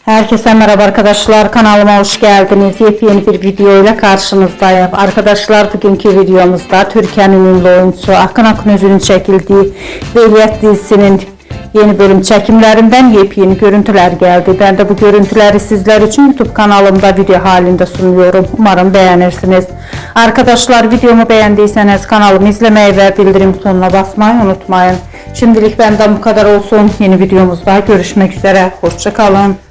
Herkese merhaba arkadaşlar, kanalıma hoş geldiniz. Yepyeni bir video ile karşınızdayım. Arkadaşlar, bugünkü videomuzda Türkiye'nin ünlü oyuncusu Akın Akınözü'nün çekildiği Veliaht dizisinin yeni bölüm çekimlerinden yepyeni görüntüler geldi. Ben de bu görüntüleri sizler için YouTube kanalımda video halinde sunuyorum. Umarım beğenirsiniz. Arkadaşlar, videomu beğendiyseniz kanalımı izlemeyi ve bildirim butonuna basmayı unutmayın. Şimdilik benden bu kadar olsun. Yeni videomuzda görüşmek üzere. Hoşça kalın.